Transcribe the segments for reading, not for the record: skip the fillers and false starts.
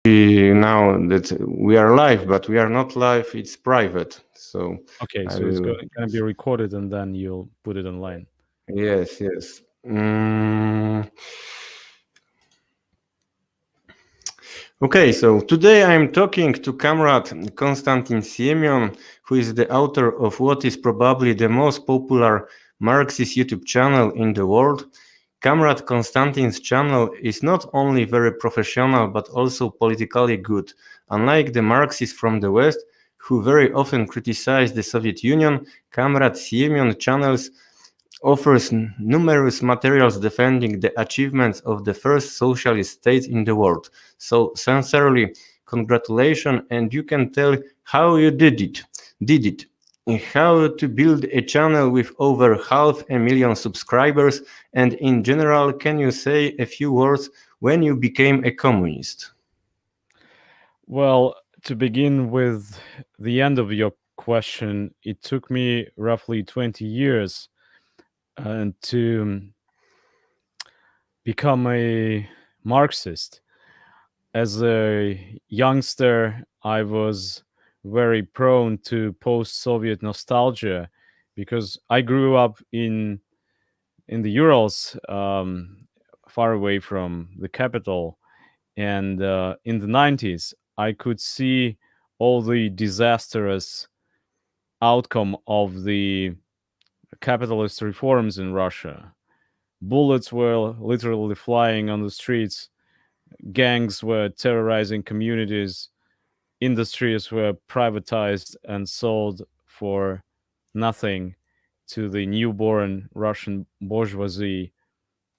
now that we are live, but we are not live. It's private. So Okay, I so it's will. going to be recorded and then you'll put it online. Yes, yes. Okay, so today I'm talking to comrade Konstantin Syomin, who is the author of what is probably the most popular Marxist YouTube channel in the world. Comrade Konstantin's channel is not only very professional but also politically good. Unlike the Marxists from the West, who very often criticize the Soviet Union, Comrade Syomin channels offers numerous materials defending the achievements of the first socialist state in the world. So sincerely, congratulations, and you can tell how you did it. And how to build a channel with over 500,000 subscribers, and in general, can you say a few words when you became a communist? Well, to begin with the end of your question, it took me roughly 20 years to become a Marxist. As a youngster, I was very prone to post-Soviet nostalgia because I grew up in the Urals, far away from the capital, and in the 90s, I could see all the disastrous outcome of the capitalist reforms in Russia. Bullets were literally flying on the streets, gangs were terrorizing communities, industries were privatized and sold for nothing to the newborn Russian bourgeoisie.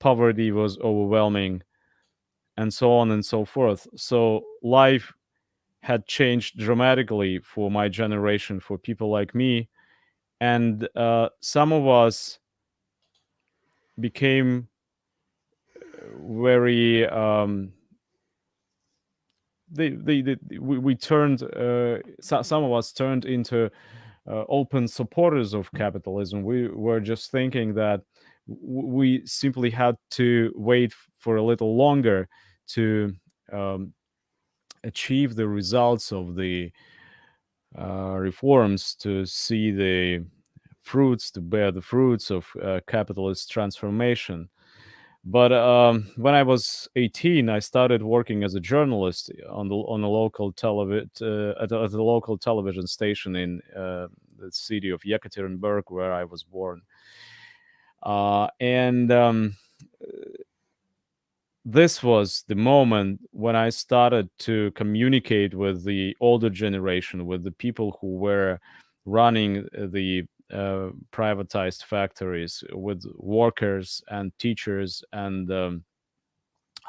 Poverty was overwhelming, and so on and so forth. So life had changed dramatically for my generation, for people like me. And some of us became very we turned some of us turned into open supporters of capitalism. We were just thinking that we simply had to wait for a little longer to um, achieve the results of the reforms, to see the fruits, to bear the fruits of capitalist transformation. But when I was 18, I started working as a journalist on a local at a local television station in the city of Yekaterinburg, where I was born. And this was the moment when I started to communicate with the older generation, with the people who were running the privatized factories, with workers and teachers and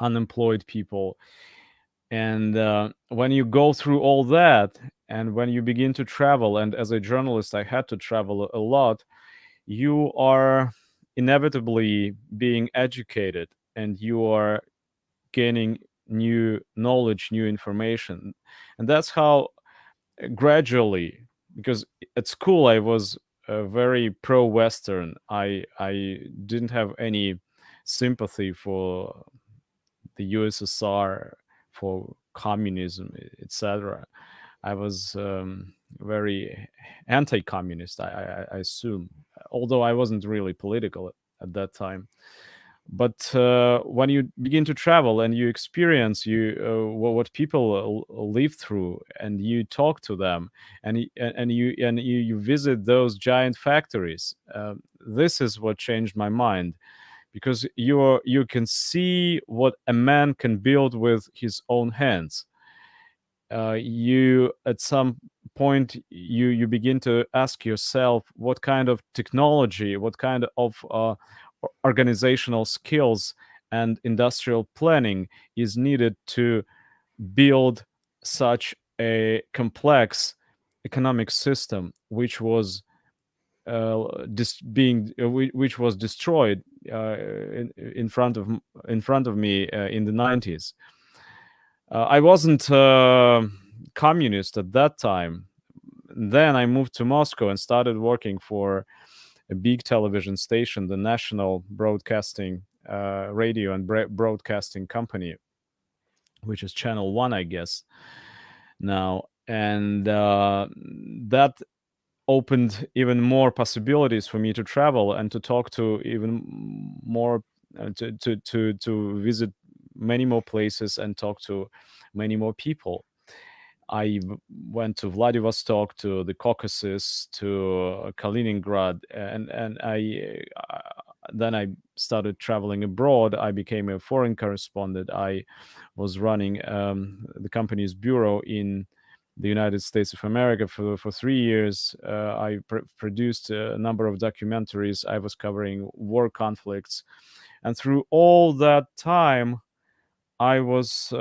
unemployed people. And when you go through all that, and when you begin to travel, and as a journalist, I had to travel a lot, you are inevitably being educated and you are gaining new knowledge, new information. And that's how gradually, because at school I was very pro-Western. I didn't have any sympathy for the USSR, for communism, etc. I was very anti-communist, I assume, although I wasn't really political at that time. But when you begin to travel and you experience what people live through, and you talk to them, and you visit those giant factories, this is what changed my mind, because you can see what a man can build with his own hands. You at some point you begin to ask yourself what kind of technology, what kind of organizational skills and industrial planning is needed to build such a complex economic system, which was which was destroyed in front of me in the 90s. I wasn't communist at that time. Then I moved to Moscow and started working for a big television station, the National Broadcasting Radio and Broadcasting Company. which is channel 1, I guess, now. And that opened even more possibilities for me to travel and to talk to even more, to visit many more places and talk to many more people. I went to Vladivostok, to the Caucasus, to Kaliningrad, and then I started traveling abroad. I became a foreign correspondent. I was running the company's bureau in the United States of America for 3 years. I produced a number of documentaries. I was covering war conflicts. And through all that time, I was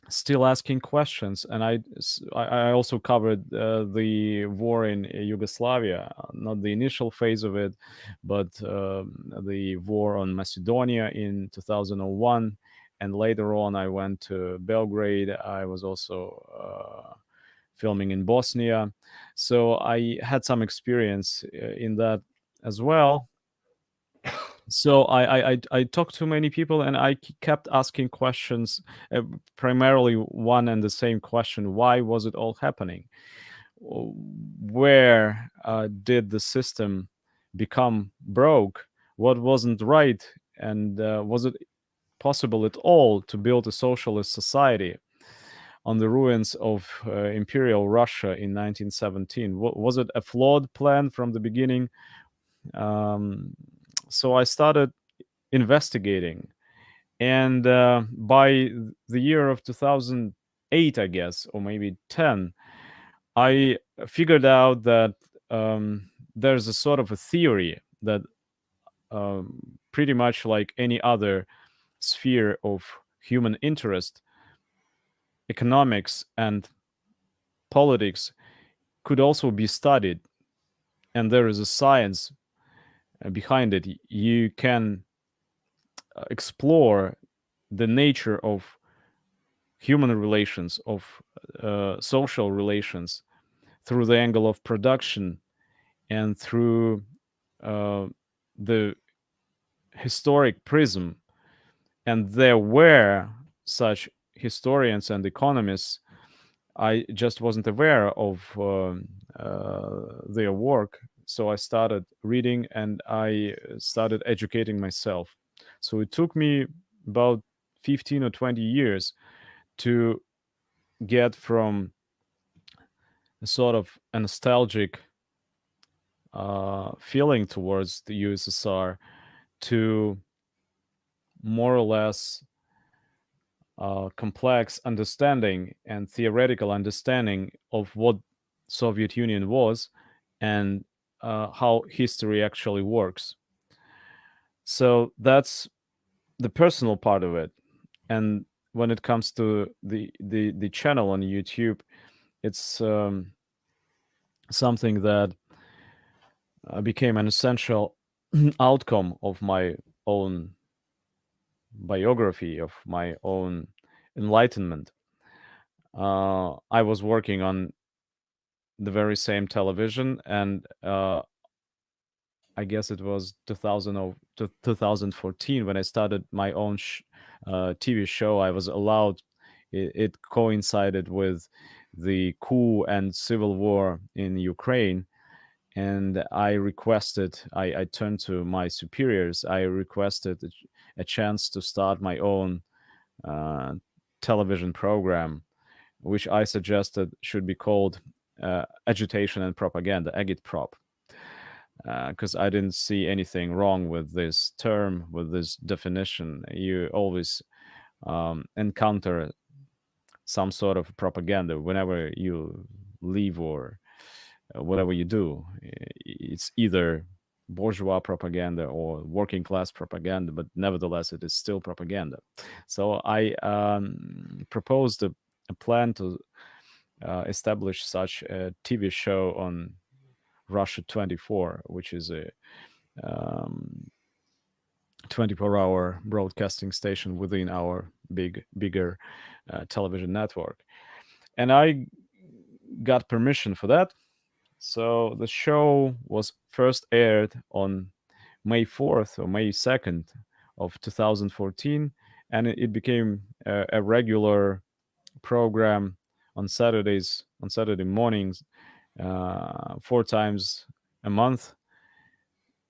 still asking questions. And I also covered the war in Yugoslavia, not the initial phase of it, but the war on Macedonia in 2001. And later on, I went to Belgrade. I was also filming in Bosnia. So I had some experience in that as well. So I talked to many people, and I kept asking questions, primarily one and the same question: why was it all happening? Where did the system become broke? What wasn't right? And was it possible at all to build a socialist society on the ruins of Imperial Russia in 1917? Was it a flawed plan from the beginning? So I started investigating, and by the year of 2008, I guess, or maybe 10, I figured out that there's a sort of a theory that pretty much like any other sphere of human interest, economics and politics could also be studied, and there is a science behind it. You can explore the nature of human relations, of social relations, through the angle of production and through the historic prism. And there were such historians and economists. I just wasn't aware of their work. So I started reading, and I started educating myself. So it took me about 15 or 20 years to get from a sort of a nostalgic feeling towards the USSR to more or less complex understanding and theoretical understanding of what Soviet Union was and how history actually works. So that's the personal part of it. And when it comes to the channel on YouTube, it's something that became an essential outcome of my own biography, of my own enlightenment. I was working on the very same television, and I guess it was 2014 when I started my own TV show. I was allowed. It coincided with the coup and civil war in Ukraine, and I turned to my superiors. I requested a chance to start my own television program, which I suggested should be called Agitation and Propaganda, Agitprop, because I didn't see anything wrong with this term, with this definition. You always encounter some sort of propaganda whenever you leave or whatever you do. It's either bourgeois propaganda or working class propaganda, but nevertheless, it is still propaganda. So I proposed a plan to establish such a TV show on Russia 24, which is a 24-hour broadcasting station within our bigger television network. And I got permission for that. So the show was first aired on May 4th or May 2nd of 2014, and it became a regular program on Saturday mornings, 4 times a month,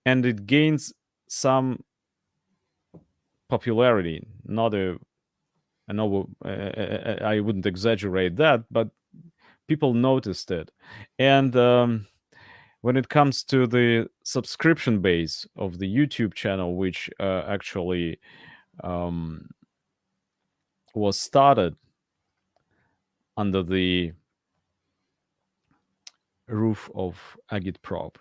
and it gains some popularity. Not I wouldn't exaggerate that, but people noticed it. And when it comes to the subscription base of the YouTube channel, which actually was started under the roof of Agitprop,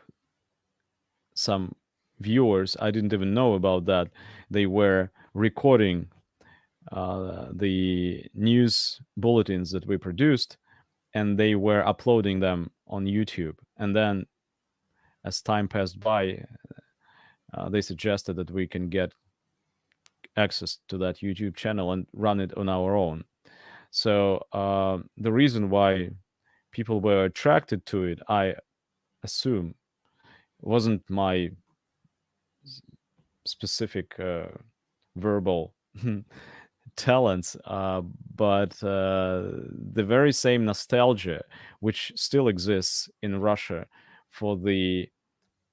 some viewers, I didn't even know about that, they were recording the news bulletins that we produced, and they were uploading them on YouTube. And then as time passed by, they suggested that we can get access to that YouTube channel and run it on our own. So the reason why people were attracted to it, I assume, wasn't my specific verbal talents, but the very same nostalgia which still exists in Russia for the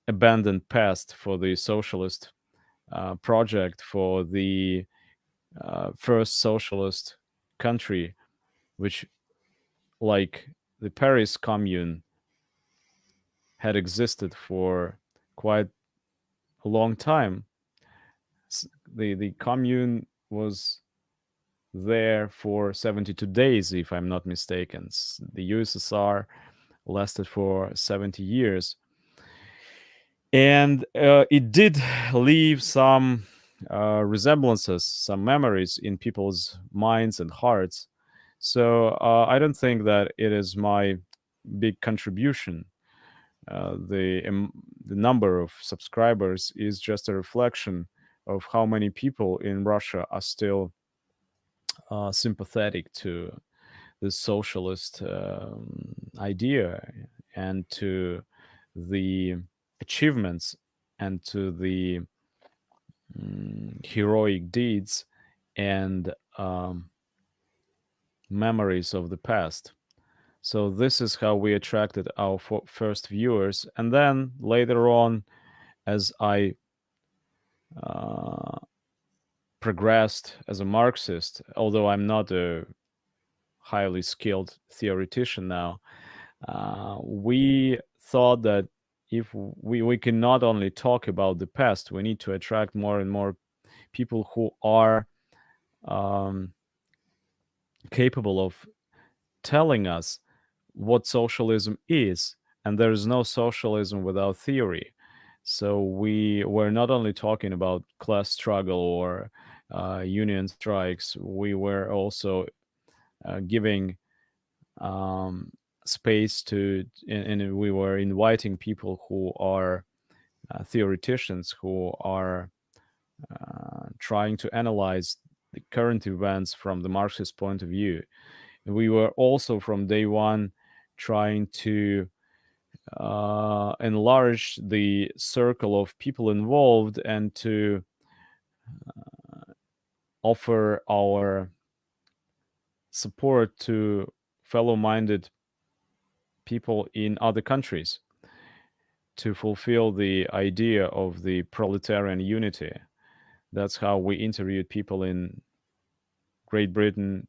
abandoned past, for the socialist project, for the first socialist country, which, like the Paris Commune, had existed for quite a long time. The Commune was there for 72 days, if I'm not mistaken. The USSR lasted for 70 years. And it did leave some resemblances, some memories in people's minds and hearts. So I don't think that it is my big contribution. The number of subscribers is just a reflection of how many people in Russia are still sympathetic to the socialist idea and to the achievements and to the heroic deeds and memories of the past. So this is how we attracted our first viewers. And then later on, as I progressed as a Marxist, although I'm not a highly skilled theoretician now, we thought that if we can not only talk about the past, we need to attract more and more people who are capable of telling us what socialism is. And there is no socialism without theory. So we were not only talking about class struggle or union strikes, we were also giving space to, and we were inviting people who are theoreticians, who are trying to analyze the current events from the Marxist point of view. We were also from day one trying to enlarge the circle of people involved and to offer our support to fellow-minded people in other countries to fulfill the idea of the proletarian unity. That's how we interviewed people in Great Britain,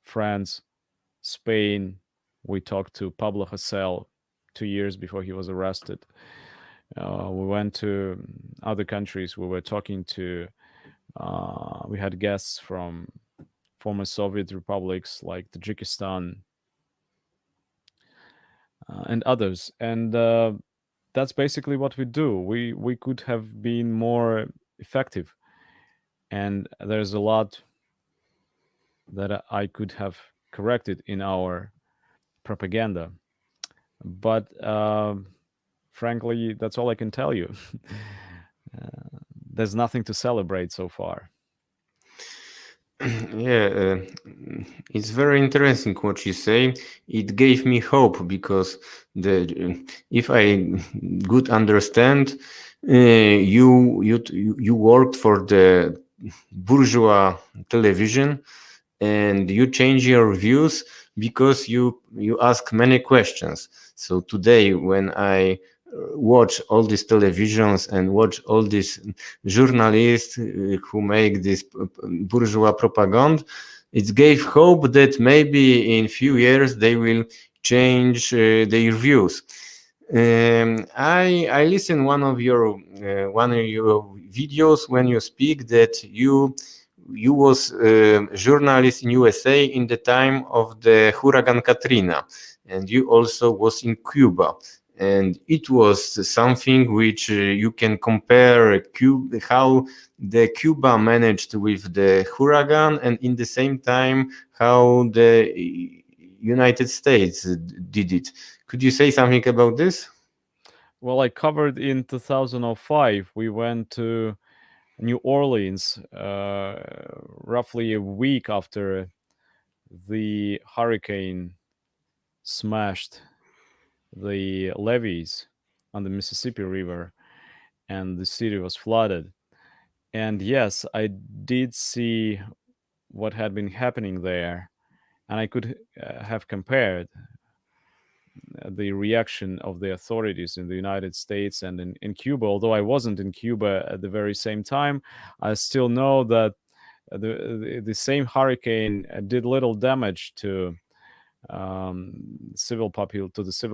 France, Spain. We talked to Pablo Hasél 2 years before he was arrested. We went to other countries. We were talking to, we had guests from former Soviet republics like Tajikistan and others. And that's basically what we do. We could have been more effective. And there's a lot that I could have corrected in our propaganda. But frankly, that's all I can tell you. There's nothing to celebrate so far. Yeah, it's very interesting what you say. It gave me hope because if I good understand, you worked for the bourgeois television, and you change your views because you ask many questions. So today, when I watch all these televisions and watch all these journalists who make this bourgeois propaganda, it gave hope that maybe in few years they will change their views. I listen one of your videos when you speak that you was a journalist in USA in the time of the Hurricane Katrina, and you also was in Cuba. And it was something which you can compare Cuba, how the Cuba managed with the hurricane, and in the same time how the United States did it. Could you say something about this? Well, I covered in 2005. We went to New Orleans roughly a week after the hurricane smashed the levees on the Mississippi River and the city was flooded. And yes, I did see what had been happening there, and I could have compared the reaction of the authorities in the United States and in Cuba. Although I wasn't in Cuba at the very same time, I still know that the same hurricane did little damage to the civil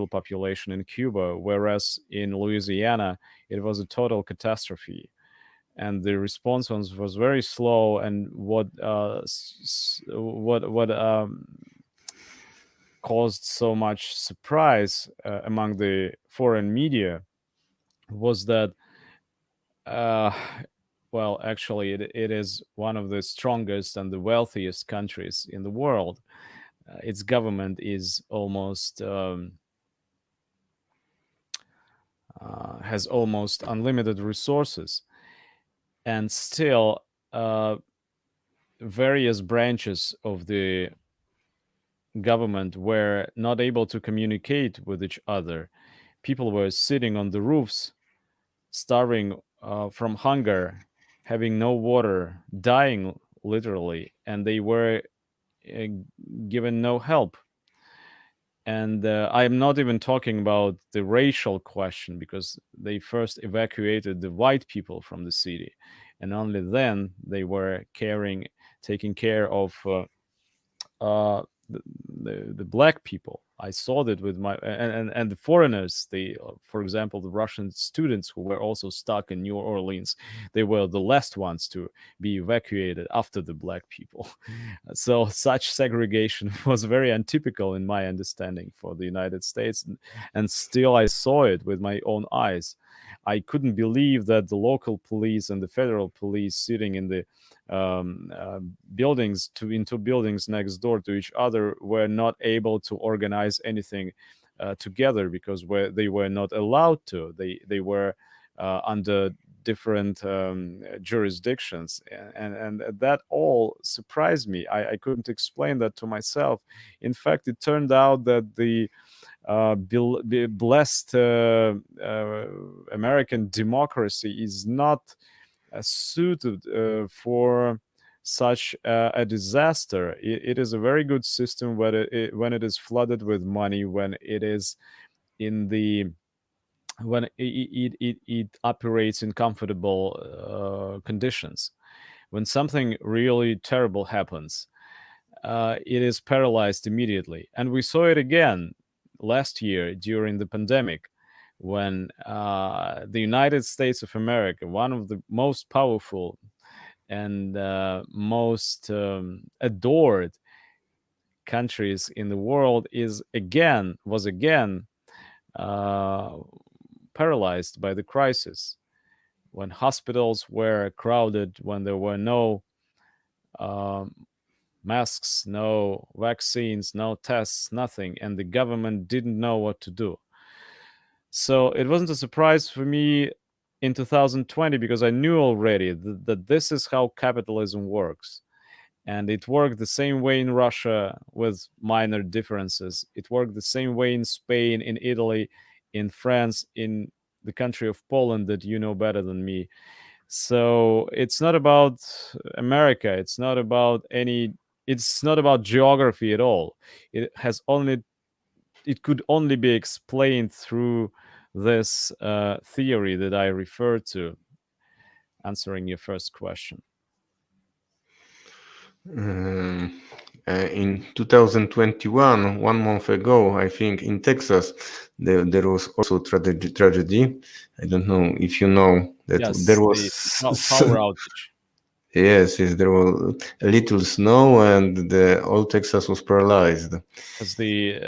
population in Cuba, whereas in Louisiana it was a total catastrophe, and the response was very slow. And what caused so much surprise among the foreign media was that, well, actually, it is one of the strongest and the wealthiest countries in the world. Its government is almost has almost unlimited resources, and still various branches of the government were not able to communicate with each other. People were sitting on the roofs, starving from hunger, having no water, dying literally, and they were given no help. And I am not even talking about the racial question, because they first evacuated the white people from the city, and only then they were taking care of the black people. I saw that with my and the foreigners. For example, the Russian students who were also stuck in New Orleans, they were the last ones to be evacuated after the black people. So such segregation was very untypical in my understanding for the United States, and still I saw it with my own eyes. I couldn't believe that the local police and the federal police sitting in the buildings into buildings next door to each other were not able to organize anything together, because they were not allowed to. They were under different jurisdictions, and that all surprised me. I couldn't explain that to myself. In fact, it turned out that the blessed American democracy is not suited for such a disaster. It is a very good system when it is flooded with money, when it is in the when it operates in comfortable conditions. When something really terrible happens, it is paralyzed immediately. And we saw it again last year during the pandemic, when the United States of America, one of the most powerful and most adored countries in the world, was again paralyzed by the crisis. When hospitals were crowded, when there were no masks, no vaccines, no tests, nothing, and the government didn't know what to do. So it wasn't a surprise for me in 2020, because I knew already that this is how capitalism works. And it worked the same way in Russia with minor differences. It worked the same way in Spain, in Italy, in France, in the country of Poland that you know better than me. So it's not about America. It's not about geography at all. It could only be explained through this theory that I referred to, answering your first question. In 2021, 1 month ago, I think in Texas, there was also tragedy. I don't know if you know that there was the power outage. Yes, there was a little snow and all Texas was paralyzed. Because the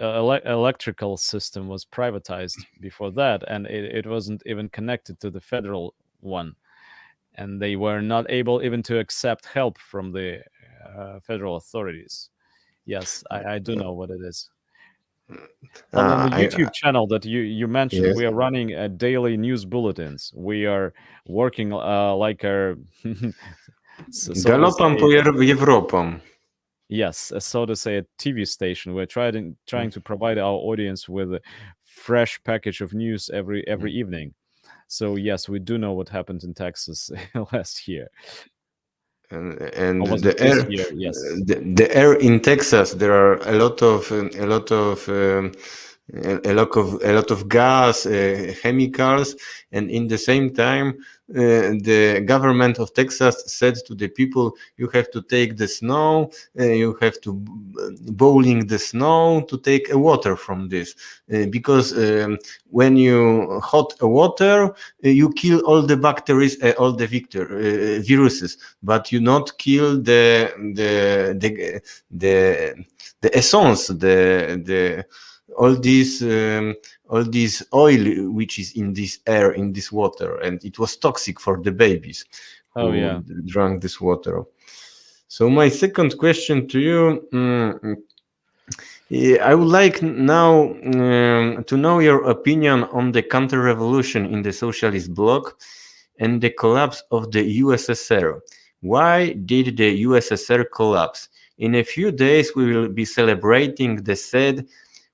electrical system was privatized before that, and it wasn't even connected to the federal one. And they were not able even to accept help from the federal authorities. Yes, I do know what it is. On the YouTube channel that you mentioned, Yes. we are running daily news bulletins. We are working like a Galopem po Europą. Yes, so to say, a TV station. We're trying to provide our audience with a fresh package of news every evening. So yes, we do know what happened in Texas last year. And Or was the it this air, year? Yes. the air in Texas, there are a lot of gas, chemicals, and in the same time, the government of Texas said to the people, you have to take the snow, you have to bowling the snow to take water from this, because when you hot water, you kill all the bacteria, all the viruses, but you not kill the essence, the all this oil which is in this air, in this water, and it was toxic for the babies who drank this water. So my second question to you, I would like now to know your opinion on the counter-revolution in the socialist bloc and the collapse of the USSR. Why did the USSR collapse? In a few days, we will be celebrating the said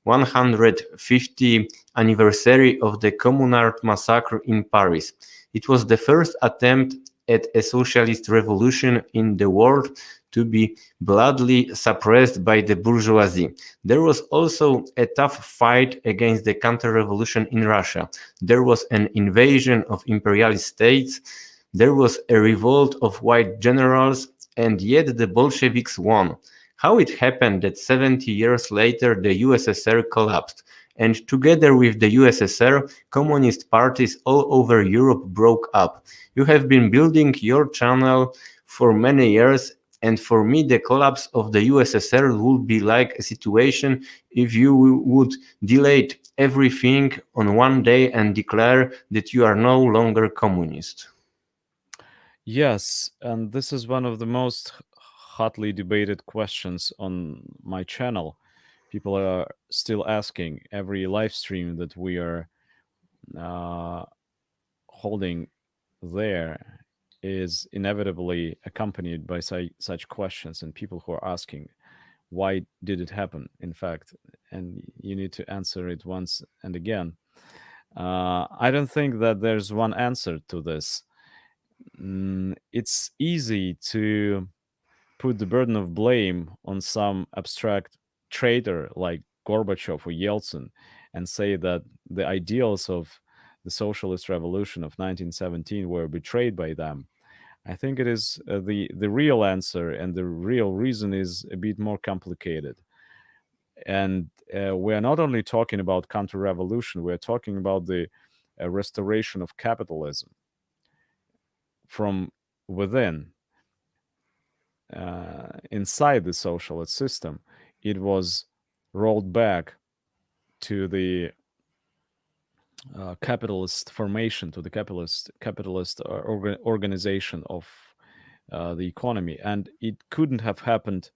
150th anniversary of the Communard massacre in Paris. It was the first attempt at a socialist revolution in the world to be bloodily suppressed by the bourgeoisie. There was also a tough fight against the counter-revolution in Russia. There was an invasion of imperialist states. There was a revolt of white generals, and yet the Bolsheviks won. How it happened that 70 years later the USSR collapsed, and together with the USSR, communist parties all over Europe broke up. You have been building your channel for many years, and for me the collapse of the USSR would be like a situation if you would delete everything on one day and declare that you are no longer communist. Yes, and this is one of the most hotly debated questions on my channel. People are still asking. Every live stream that we are holding there is inevitably accompanied by such questions and people who are asking, why did it happen, in fact? And you need to answer it once and again. I don't think that there's one answer to this. It's easy to put the burden of blame on some abstract traitor like Gorbachev or Yeltsin and say that the ideals of the socialist revolution of 1917 were betrayed by them. I think it is the real answer, and the real reason is a bit more complicated. And we're not only talking about counter-revolution, we're talking about the restoration of capitalism from within. Inside the socialist system, it was rolled back to the capitalist formation, to the capitalist organization of the economy, and it couldn't have happened,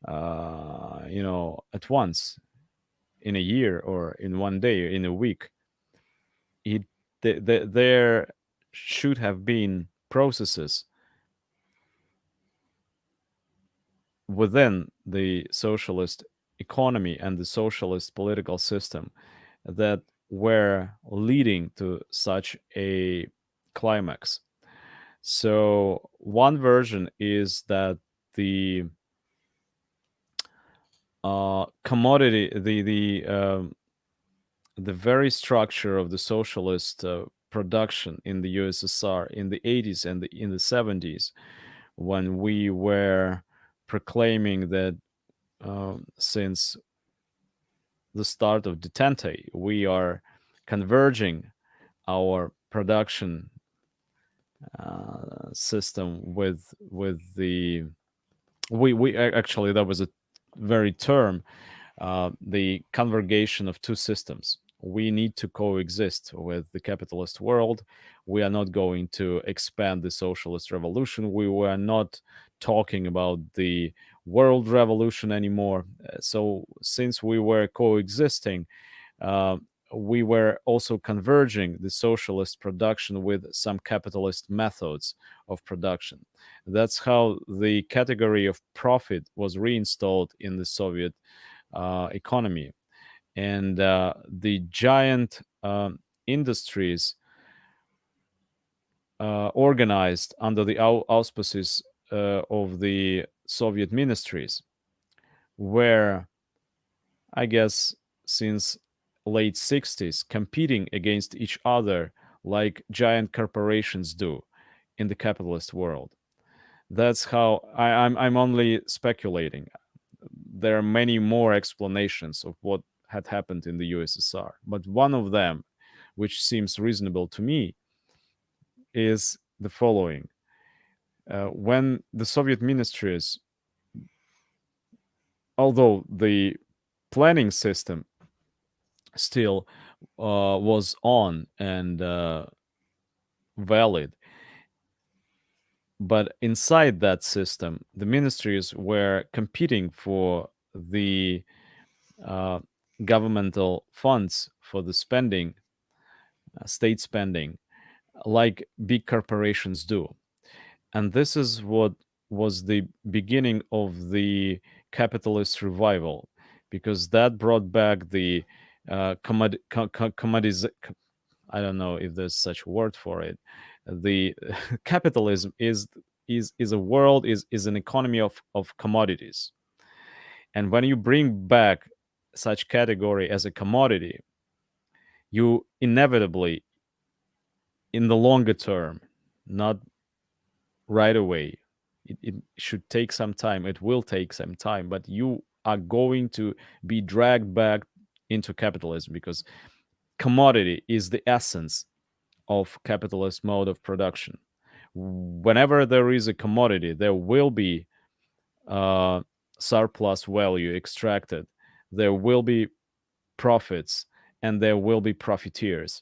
at once, in a year or in one day or in a week. There should have been processes within the socialist economy and the socialist political system that were leading to such a climax. So one version is that the commodity, the very structure of the socialist production in the USSR in the 80s and in the 70s, when we were proclaiming that since the start of detente, we are converging our production system with the we actually, that was a very term, the convergation of two systems. We need to coexist with the capitalist world. We are not going to expand the socialist revolution. We were not talking about the world revolution anymore. So since we were coexisting, uh, we were also converging the socialist production with some capitalist methods of production. That's how the category of profit was reinstalled in the Soviet economy. And the giant industries organized under the auspices of the Soviet ministries were, I guess, since late 60s, competing against each other like giant corporations do in the capitalist world. That's how I'm only speculating. There are many more explanations of what had happened in the USSR, but one of them, which seems reasonable to me, is the following. When the Soviet ministries, although the planning system still was on and valid, but inside that system, the ministries were competing for the governmental funds for the spending, state spending, like big corporations do. And this is what was the beginning of the capitalist revival, because that brought back the commodities. I don't know if there's such a word for it. The capitalism is a world, is an economy of commodities. And when you bring back such category as a commodity, you inevitably, in the longer term, not right away, it should take some time, it will take some time, but you are going to be dragged back into capitalism, because commodity is the essence of capitalist mode of production. Whenever there is a commodity, there will be surplus value extracted, there will be profits, and there will be profiteers.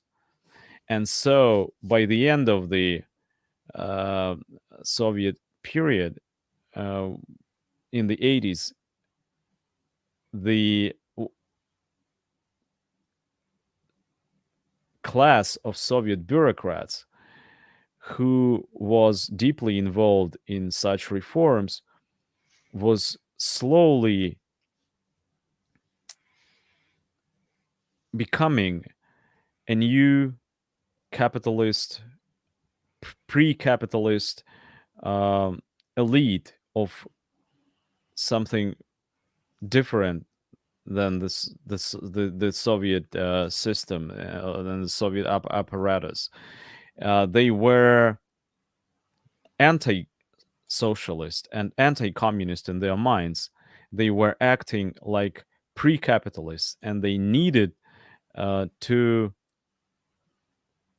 And so by the end of the uh, Soviet period, uh, in the 80s, the class of Soviet bureaucrats who was deeply involved in such reforms was slowly becoming a new capitalist, pre-capitalist elite of something different than the Soviet system, than the Soviet apparatus. They were anti-socialist and anti-communist in their minds. They were acting like pre-capitalists, and they needed to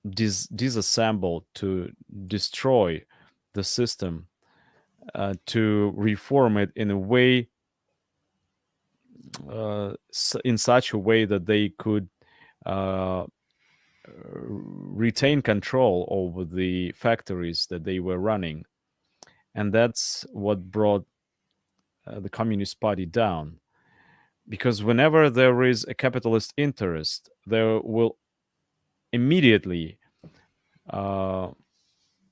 disassemble, to destroy the system, to reform it in a way, in such a way that they could retain control over the factories that they were running. And that's what brought the Communist Party down. Because whenever there is a capitalist interest, there will immediately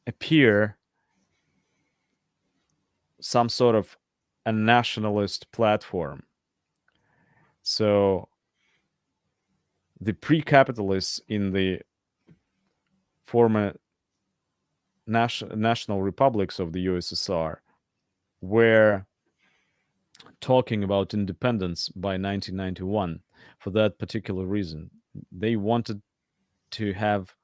appear some sort of a nationalist platform. So the pre-capitalists in the former national republics of the USSR were talking about independence by 1991 for that particular reason. They wanted to have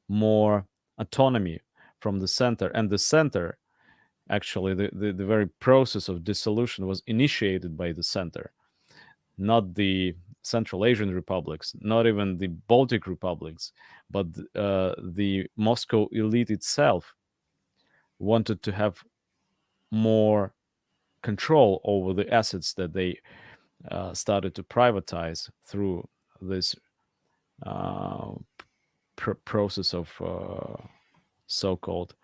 more autonomy from the center, and the center, actually, the very process of dissolution was initiated by the center, not the Central Asian republics, not even the Baltic republics, but the Moscow elite itself wanted to have more control over the assets that they started to privatize through this process of so-called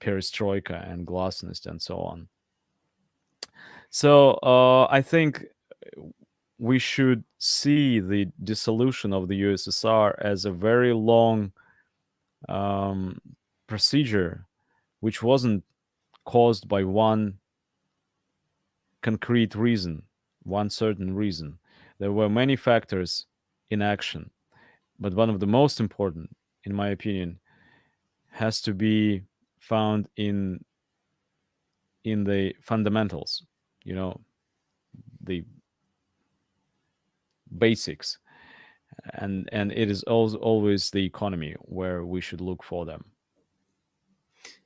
perestroika and glasnost and so on. So I think we should see the dissolution of the USSR as a very long procedure, which wasn't caused by one concrete reason, one certain reason. There were many factors in action, but one of the most important, in my opinion, has to be found in the fundamentals, the basics, and it is always the economy where we should look for them.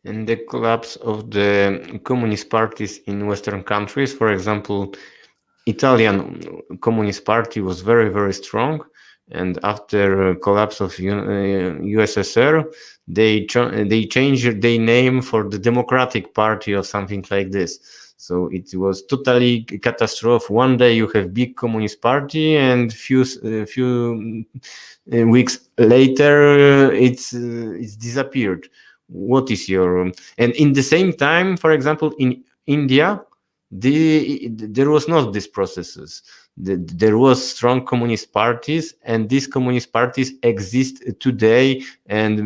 And the collapse of the communist parties in Western countries, for example, Italian Communist Party was very, very strong, and after collapse of USSR, they changed their name for the Democratic Party or something like this. So it was totally catastrophe. One day you have big communist party, and few weeks later it's disappeared. What is your and in the same time, for example, in India, there was not these processes. There was strong communist parties, and these communist parties exist today. And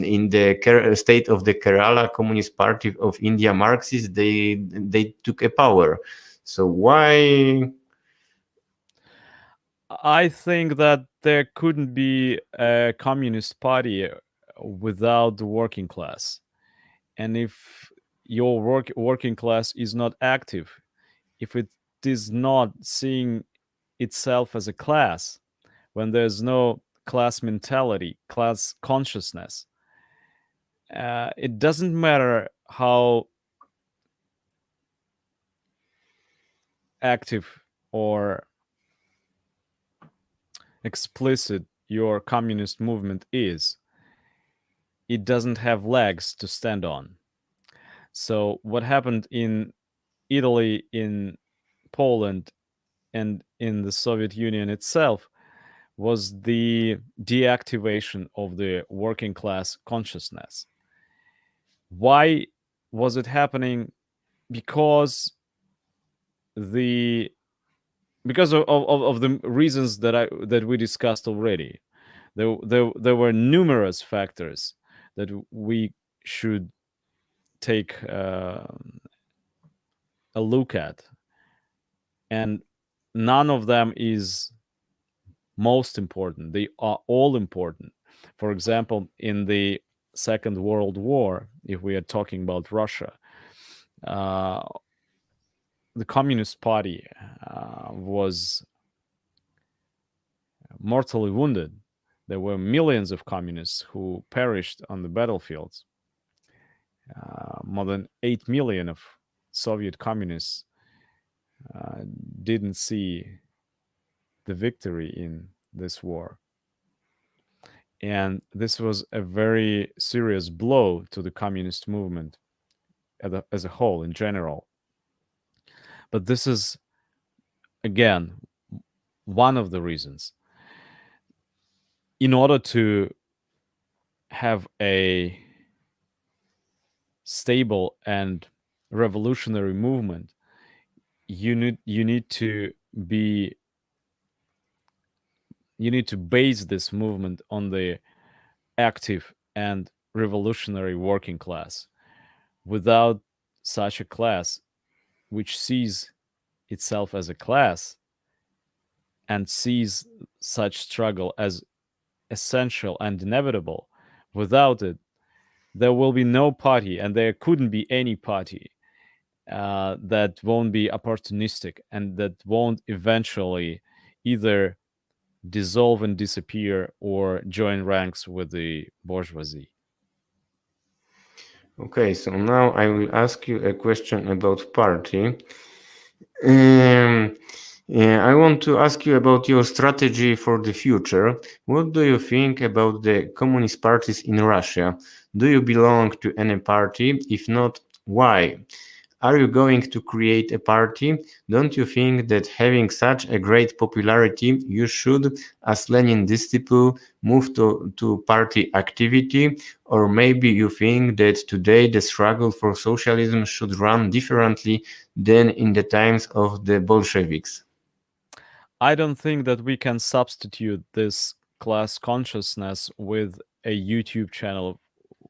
in the state of the Kerala Communist Party of India, Marxists, they took a power. So why? I think that there couldn't be a communist party without the working class, and if your working class is not active, if it is not seeing itself as a class, when there's no class mentality, class consciousness, it doesn't matter how active or explicit your communist movement is, it doesn't have legs to stand on. So what happened in Italy, in Poland, and in the Soviet Union itself was the deactivation of the working class consciousness. Why was it happening? Because of the reasons that we discussed already. There were numerous factors that we should take a look at, and none of them is most important. They are all important. For example, in the Second World War, if we are talking about Russia, the Communist Party was mortally wounded. There were millions of communists who perished on the battlefields. More than 8 million of Soviet communists didn't see the victory in this war. And this was a very serious blow to the communist movement as a whole, in general. But this is, again, one of the reasons. In order to have a stable and revolutionary movement, you need to base this movement on the active and revolutionary working class. Without such a class, which sees itself as a class and sees such struggle as essential and inevitable, without it, there will be no party, and there couldn't be any party that won't be opportunistic and that won't eventually either dissolve and disappear or join ranks with the bourgeoisie. Okay, so now I will ask you a question about party. I want to ask you about your strategy for the future. What do you think about the communist parties in Russia? Do you belong to any party? If not, why? Are you going to create a party? Don't you think that having such a great popularity, you should, as Lenin disciple, move to party activity? Or maybe you think that today the struggle for socialism should run differently than in the times of the Bolsheviks? I don't think that we can substitute this class consciousness with a YouTube channel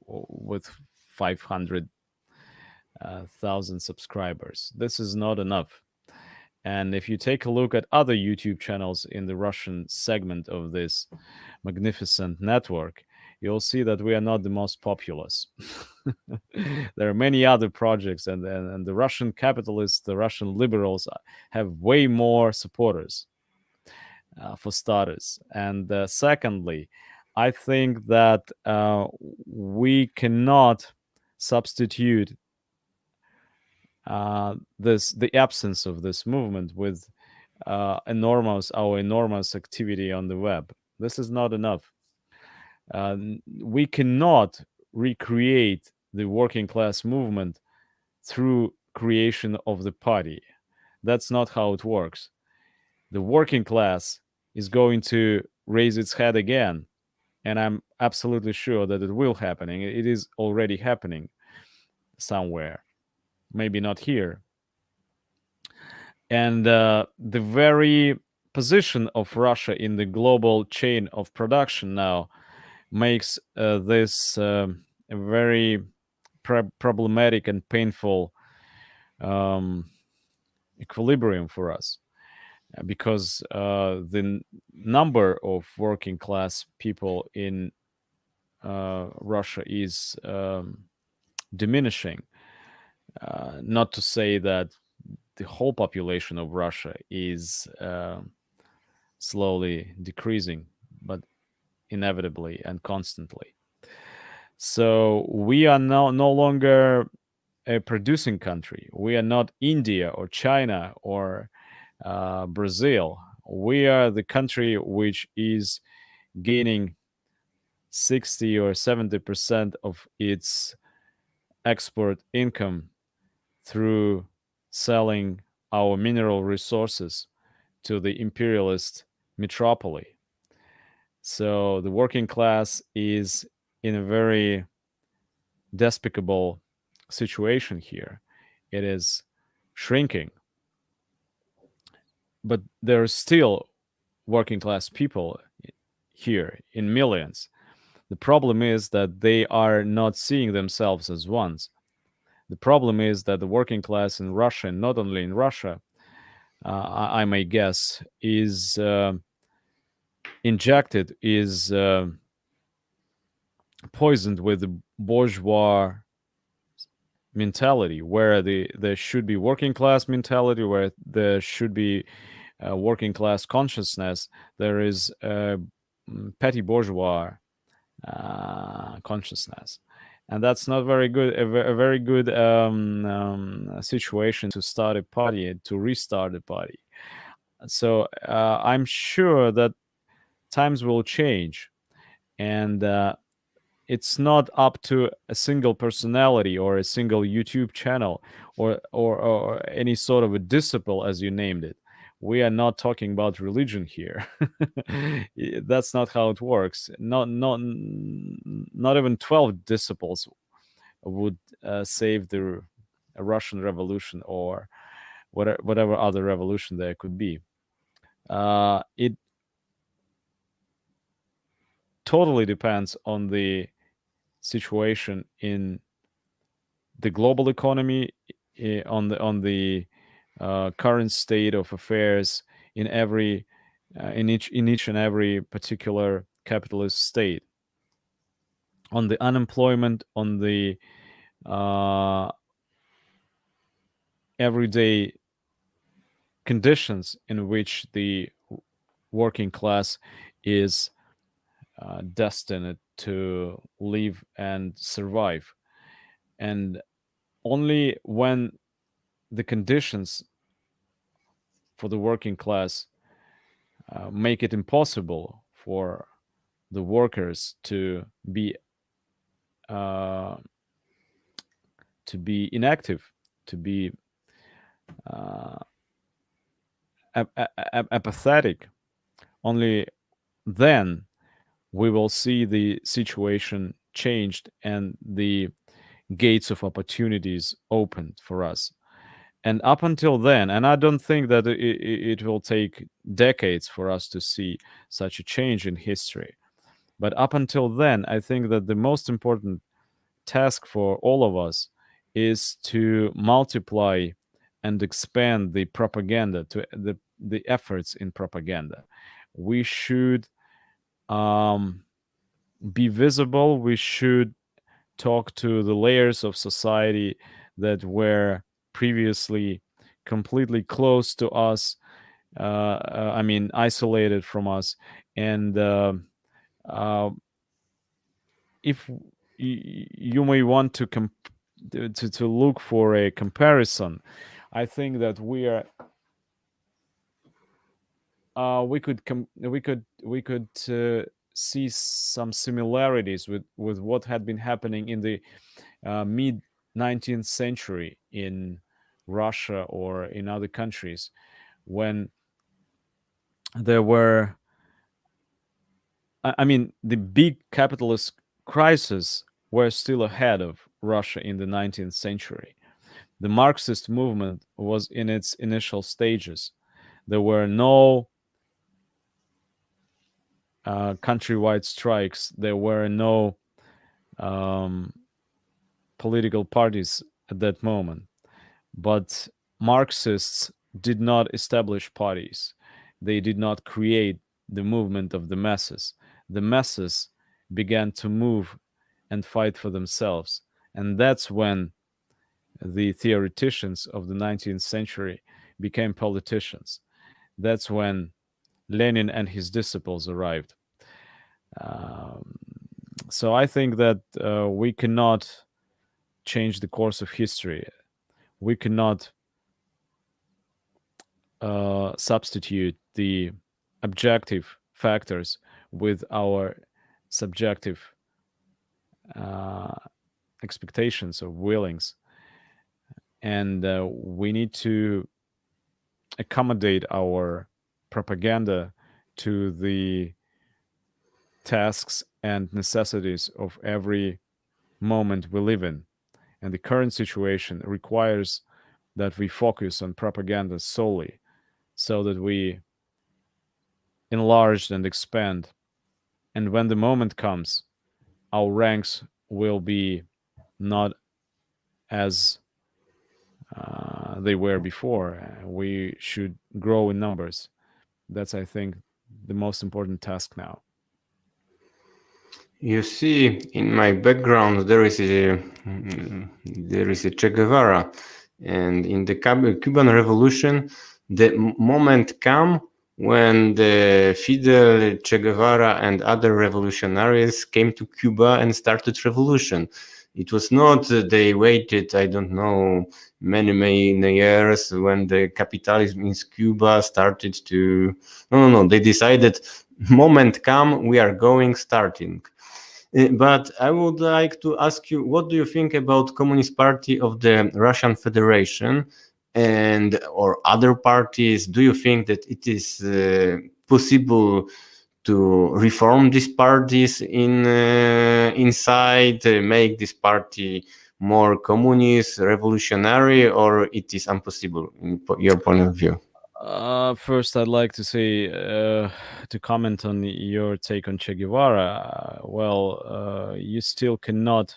with 500,000 subscribers. This is not enough. And if you take a look at other YouTube channels in the Russian segment of this magnificent network, you'll see that we are not the most populous. There are many other projects, and the Russian capitalists, the Russian liberals have way more supporters, for starters. And secondly, I think that we cannot substitute the absence of this movement with our enormous activity on the web. This is not enough. We cannot recreate the working class movement through creation of the party. That's not how it works. The working class is going to raise its head again, and I'm absolutely sure that it will happen. It is already happening somewhere, maybe not here. And the very position of Russia in the global chain of production now makes this a very problematic and painful equilibrium for us, because the number of working class people in Russia is diminishing. Not to say that the whole population of Russia is slowly decreasing, but inevitably and constantly. So we are no longer a producing country. We are not India or China or Brazil. We are the country which is gaining 60 or 70% of its export income through selling our mineral resources to the imperialist metropoly. So the working class is in a very despicable situation here. It is shrinking, but there are still working class people here in millions. The problem is that they are not seeing themselves as ones. The problem is that the working class in Russia, and not only in Russia, I may guess, is injected, is poisoned with the bourgeois mentality, where there should be working class mentality, where there should be working class consciousness. There is petty bourgeois consciousness, and that's not very good. A very good situation to start a party, to restart a party. So I'm sure that times will change, and it's not up to a single personality or a single YouTube channel or any sort of a disciple, as you named it. We are not talking about religion here. That's not how it works. Not even 12 disciples would save the Russian Revolution or whatever other revolution there could be. It totally depends on the situation in the global economy, on the current state of affairs in each and every particular capitalist state. on the unemployment, on the everyday conditions in which the working class is destined to live and survive. And only when the conditions for the working class make it impossible for the workers to be inactive, to be apathetic, only then we will see the situation changed and the gates of opportunities opened for us. And up until then, and I don't think that it will take decades for us to see such a change in history, but up until then, I think that the most important task for all of us is to multiply and expand the propaganda, to the efforts in propaganda. We should be visible. We should talk to the layers of society that were previously completely close to us, I mean, isolated from us. And if you may want to look for a comparison, I think that we could see some similarities with what had been happening in the mid 19th century in Russia or in other countries, when there were, I mean, the big capitalist crises were still ahead of Russia in the 19th century. The Marxist movement was in its initial stages. There were no countrywide strikes. There were no political parties at that moment. But Marxists did not establish parties. They did not create the movement of the masses. The masses began to move and fight for themselves. And that's when the theoreticians of the 19th century became politicians. That's when Lenin and his disciples arrived. So I think that we cannot change the course of history. We cannot substitute the objective factors with our subjective expectations or willings. And we need to accommodate our propaganda to the tasks and necessities of every moment we live in. And the current situation requires that we focus on propaganda solely, so that we enlarge and expand. And when the moment comes, our ranks will be not as they were before. We should grow in numbers. That's, I think, the most important task now. You see, in my background, there is a Che Guevara, and in the Cuban Revolution, the moment come when the Fidel, Che Guevara, and other revolutionaries came to Cuba and started revolution. It was not they waited, I don't know, many years when the capitalism in Cuba started to. No. They decided, moment come, we are going, starting. But I would like to ask you, what do you think about Communist Party of the Russian Federation and or other parties? Do you think that it is possible to reform these parties inside, make this party more communist, revolutionary, or it is impossible in your point of view? First, I'd like to say, to comment on your take on Che Guevara. You still cannot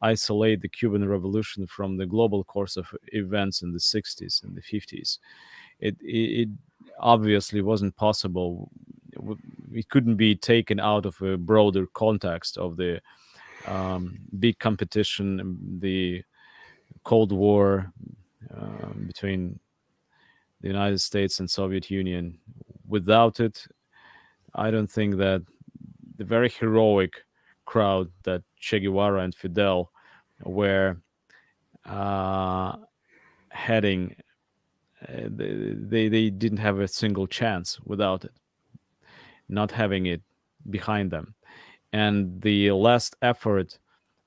isolate the Cuban Revolution from the global course of events in the 60s and the 50s. It obviously wasn't possible. It couldn't be taken out of a broader context of the big competition, the Cold War between the United States and Soviet Union. Without it, I don't think that the very heroic crowd that Che Guevara and Fidel were heading, they didn't have a single chance without it, not having it behind them. And the last effort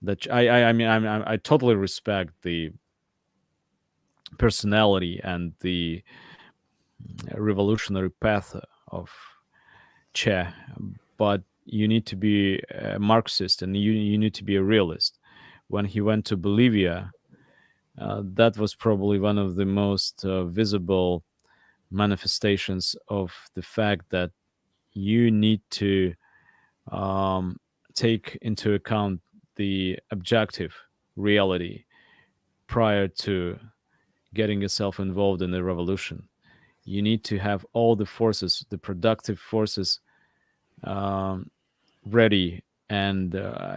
that I mean, I totally respect the personality and the revolutionary path of Che, but you need to be a Marxist and you need to be a realist. When he went to Bolivia, that was probably one of the most visible manifestations of the fact that you need to take into account the objective reality prior to getting yourself involved in the revolution. You need to have all the forces, the productive forces, ready. And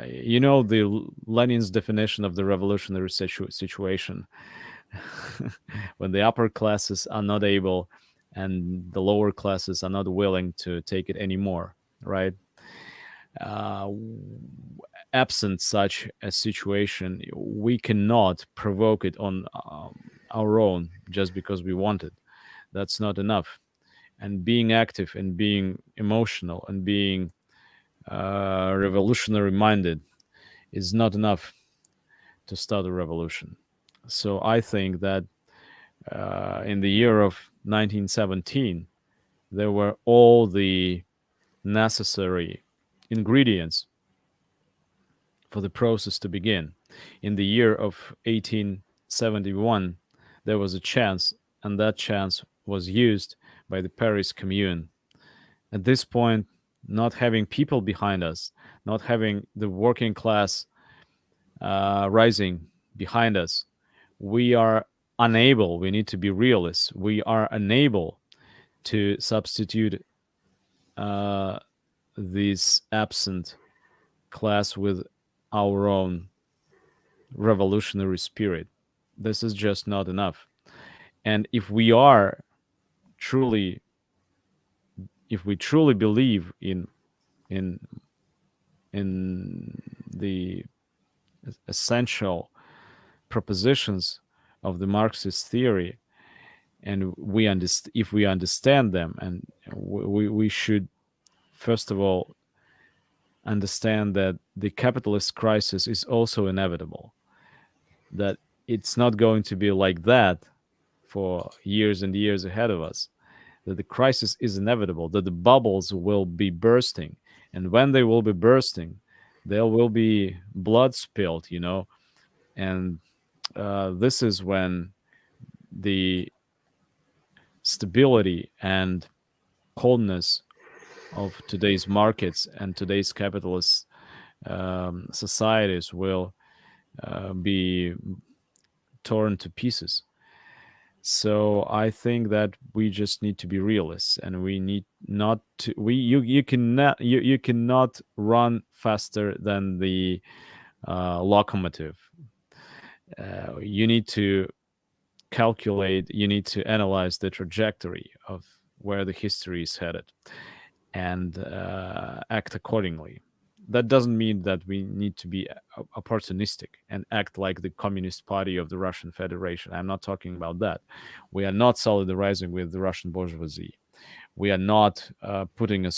you know the Lenin's definition of the revolutionary situation, when the upper classes are not able and the lower classes are not willing to take it anymore, right? Absent such a situation, we cannot provoke it on our own just because we want it. That's not enough. And being active and being emotional and being revolutionary minded is not enough to start a revolution. So I think that in the year of 1917, there were all the necessary ingredients for the process to begin. In the year of 1871, there was a chance, and that chance was used by the Paris Commune. At this point, not having people behind us, not having the working class rising behind us, we are unable, we need to be realists, we are unable to substitute this absent class with our own revolutionary spirit. This is just not enough. And if we truly believe in the essential propositions of the Marxist theory, and if we understand them, and we should first of all understand that the capitalist crisis is also inevitable, that it's not going to be like that for years and years ahead of us, that the crisis is inevitable, that the bubbles will be bursting, and when they will be bursting, there will be blood spilled, and this is when the stability and wholeness of today's markets and today's capitalist societies will be torn to pieces. So I think that we just need to be realists, and we need not to. You cannot run faster than the locomotive. You need to calculate. You need to analyze the trajectory of where the history is headed, and act accordingly. That doesn't mean that we need to be opportunistic and act like the Communist Party of the Russian Federation. I'm not talking about that. We are not solidarizing with the Russian bourgeoisie. We are not putting a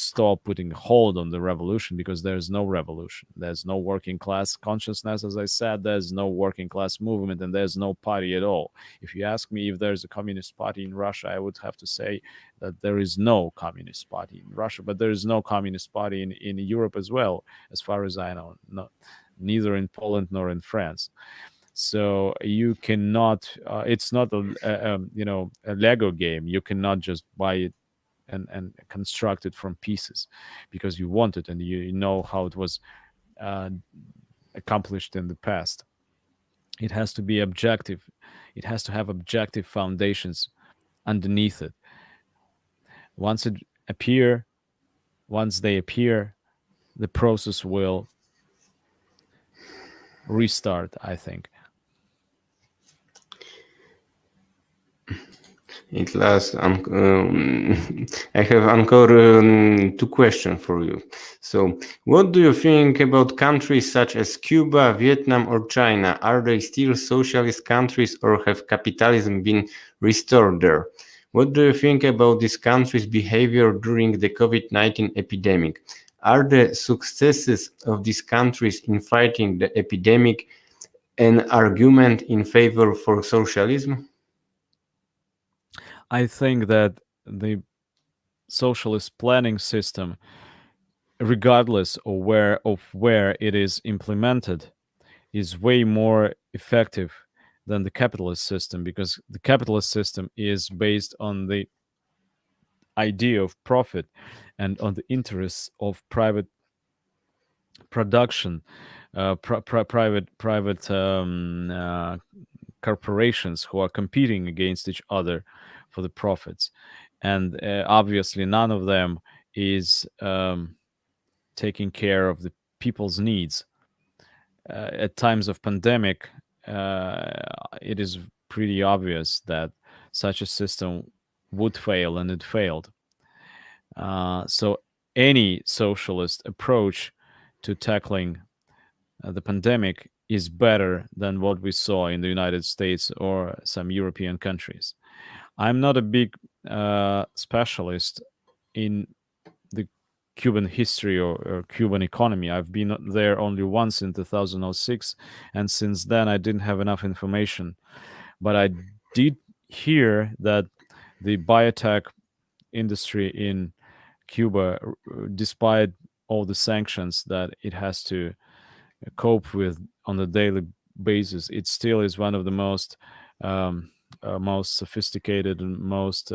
hold on the revolution, because there's no revolution. There's no working class consciousness, as I said. There's no working class movement, and there's no party at all. If you ask me if there's a communist party in Russia, I would have to say that there is no communist party in Russia, but there is no communist party in Europe as well, as far as I know, neither in Poland nor in France. So you cannot. It's not a Lego game. You cannot just buy it and construct it from pieces because you want it and you know how it was accomplished in the past. It has to be objective. It has to have objective foundations underneath it. Once they appear, the process will restart, I think. At last, I have encore two questions for you. So, what do you think about countries such as Cuba, Vietnam, or China? Are they still socialist countries, or have capitalism been restored there? What do you think about these countries' behavior during the COVID-19 epidemic? Are the successes of these countries in fighting the epidemic an argument in favor for socialism? I think that the socialist planning system, regardless of where it is implemented, is way more effective than the capitalist system, because the capitalist system is based on the idea of profit and on the interests of private production, private corporations who are competing against each other for the profits, and obviously none of them is taking care of the people's needs. At times of pandemic, it is pretty obvious that such a system would fail, and it failed. So any socialist approach to tackling the pandemic is better than what we saw in the United States or some European countries. I'm not a big specialist in the Cuban history or Cuban economy. I've been there only once in 2006, and since then I didn't have enough information. But I did hear that the biotech industry in Cuba, despite all the sanctions that it has to cope with on a daily basis, it still is one of the most sophisticated and most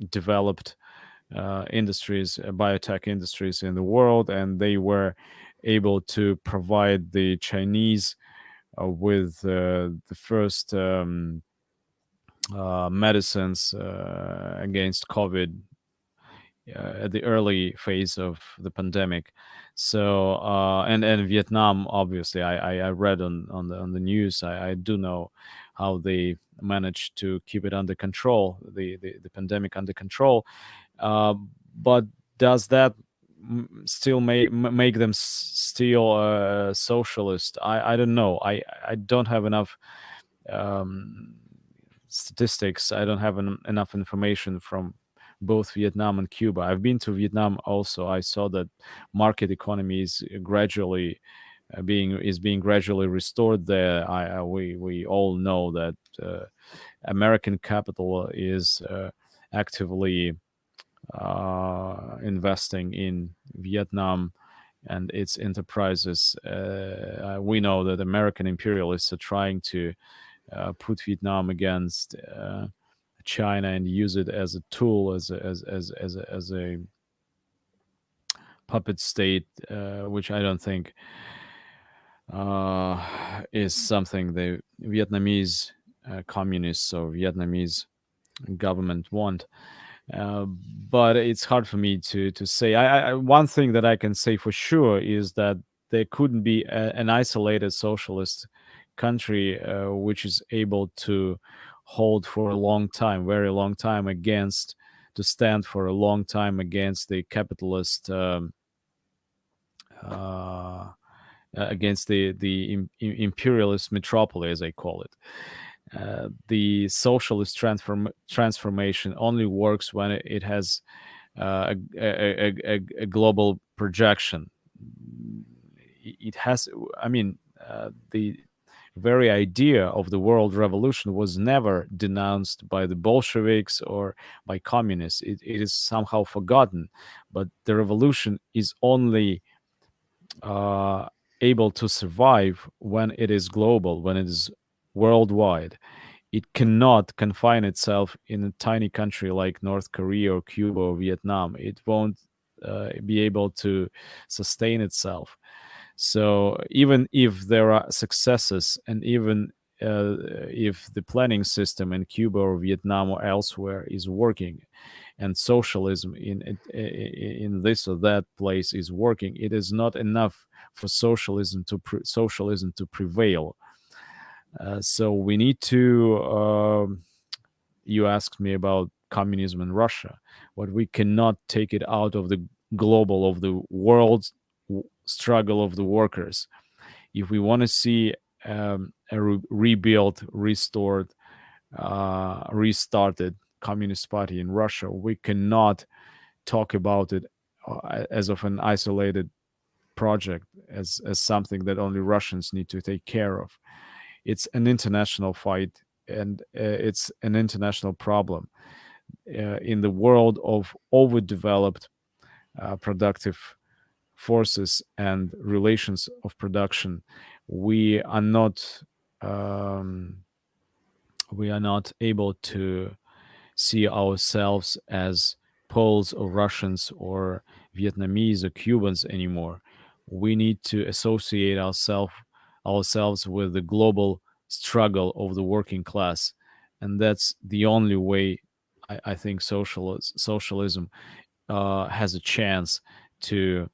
developed industries, biotech industries in the world, and they were able to provide the Chinese with the first medicines against COVID at the early phase of the pandemic. So and Vietnam, obviously, I read on the news. I do know how they managed to keep it under control, the pandemic under control. But does that still make them still socialist? I don't know. I don't have enough statistics. I don't have enough information from both Vietnam and Cuba. I've been to Vietnam also. I saw that market economy is gradually being gradually restored there. We all know that American capital is actively investing in Vietnam and its enterprises. We know that American imperialists are trying to put Vietnam against China and use it as a tool, as a puppet state, which I don't think is something the Vietnamese communists or Vietnamese government want. But it's hard for me to say. One thing that I can say for sure is that there couldn't be an isolated socialist country which is able to hold for a long time, very long time, to stand for a long time against the capitalist, against the imperialist metropoly, as I call it. The socialist transformation only works when it has a global projection. It has, I mean, the very idea of the world revolution was never denounced by the Bolsheviks or by communists. It is somehow forgotten, but the revolution is only able to survive when it is global, when it is worldwide. It cannot confine itself in a tiny country like North Korea or Cuba or Vietnam. It won't be able to sustain itself. So even if there are successes, and even if the planning system in Cuba or Vietnam or elsewhere is working, and socialism in this or that place is working, it is not enough for socialism to prevail. So we need to. You asked me about communism in Russia, but we cannot take it out of the global, of the world struggle of the workers. If we want to see a rebuilt, restored, restarted Communist Party in Russia, we cannot talk about it as of an isolated project, as something that only Russians need to take care of. It's an international fight, and it's an international problem. In the world of overdeveloped productive forces and relations of production, we are not able to see ourselves as Poles or Russians or Vietnamese or Cubans anymore. We need to associate ourselves with the global struggle of the working class, and that's the only way I think socialism has a chance to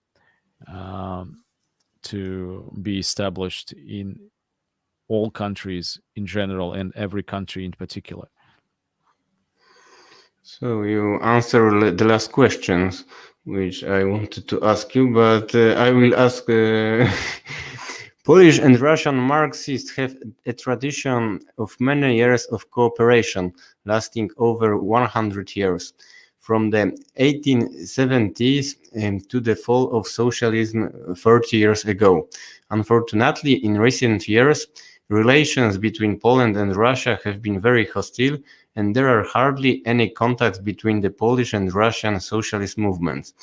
be established in all countries in general and every country in particular. So you answered the last questions, which I wanted to ask you, but I will ask. Polish and Russian Marxists have a tradition of many years of cooperation, lasting over 100 years. From the 1870s to the fall of socialism 30 years ago. Unfortunately, in recent years, relations between Poland and Russia have been very hostile, and there are hardly any contacts between the Polish and Russian socialist movements.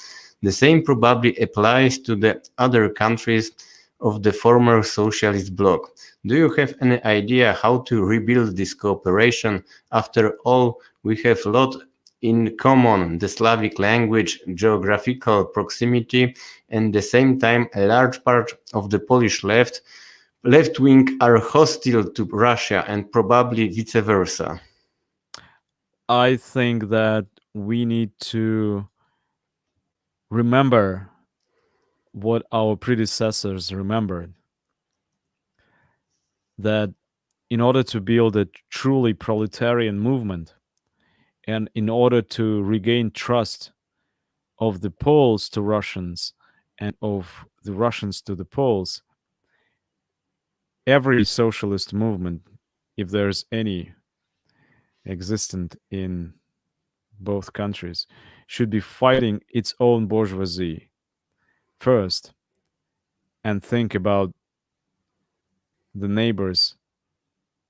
The same probably applies to the other countries of the former socialist bloc. Do you have any idea how to rebuild this cooperation? After all, we have a lot in common: the Slavic language, geographical proximity, and at the same time a large part of the Polish left wing are hostile to Russia, and probably vice versa. I think that we need to remember what our predecessors remembered, that in order to build a truly proletarian movement, and in order to regain trust of the Poles to Russians and of the Russians to the Poles, every socialist movement, if there's any existent in both countries, should be fighting its own bourgeoisie first and think about the neighbors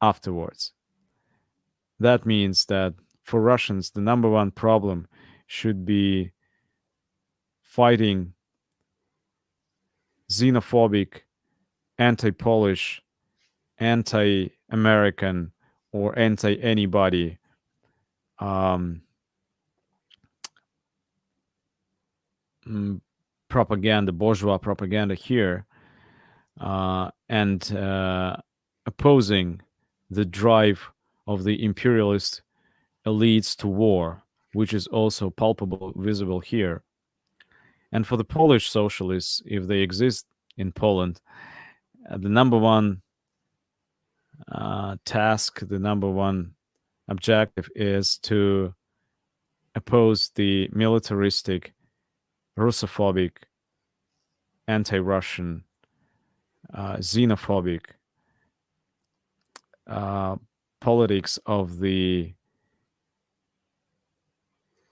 afterwards. That means that for Russians, the number one problem should be fighting xenophobic, anti-Polish, anti-American, or anti-anybody propaganda, bourgeois propaganda here, and opposing the drive of the imperialist elites to war, which is also palpable, visible here. And for the Polish socialists, if they exist in Poland, the number one task, the number one objective is to oppose the militaristic, Russophobic, anti-Russian, xenophobic politics of the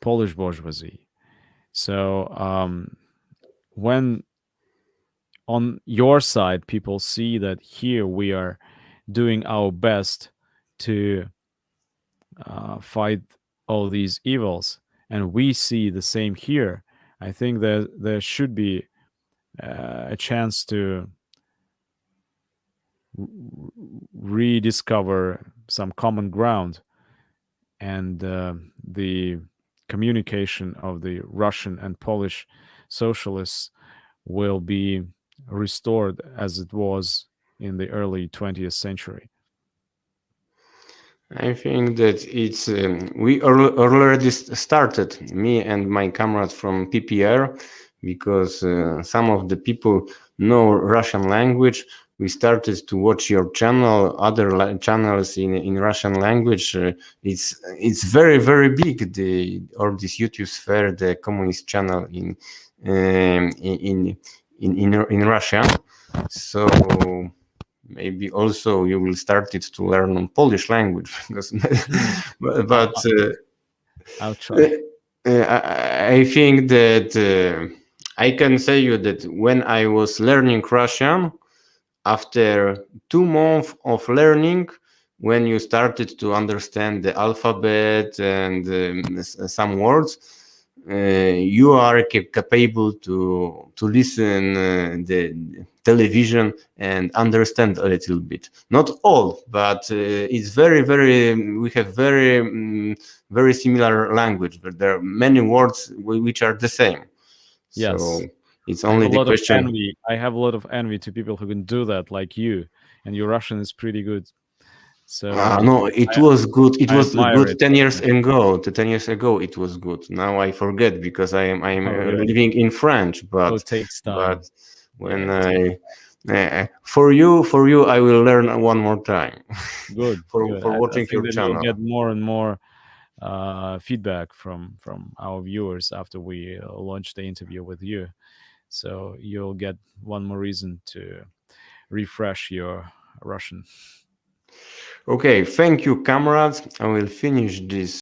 Polish bourgeoisie. So when on your side people see that here we are doing our best to fight all these evils, and we see the same here, I think that there should be a chance to rediscover some common ground, and the communication of the Russian and Polish socialists will be restored as it was in the early 20th century. I think that it's we already started, me and my comrades from PPR, because some of the people know Russian language. We started to watch your channel, other channels in Russian language. It's very big. Or this YouTube sphere, the communist channel in Russia. So maybe also you will start it to learn Polish language, because but I'll try. I think that I can say you that when I was learning Russian, after 2 months of learning, when you started to understand the alphabet and some words, you are capable to listen the television and understand a little bit. Not all, but it's very we have very similar language, but there are many words which are the same. Yes. So it's only the question. I have a lot of envy to people who can do that, like you, and your Russian is pretty good. So no, it was good. It I was admire good it. 10 years ago. 10 years ago, it was good. Now I forget because I'm really? living in French. But it takes time. But when for you, I will learn one more time. Good. for I watching think your that channel. you'll get more and more feedback from our viewers after we launch the interview with you. So you'll get one more reason to refresh your Russian. Okay, thank you, comrades. I will finish this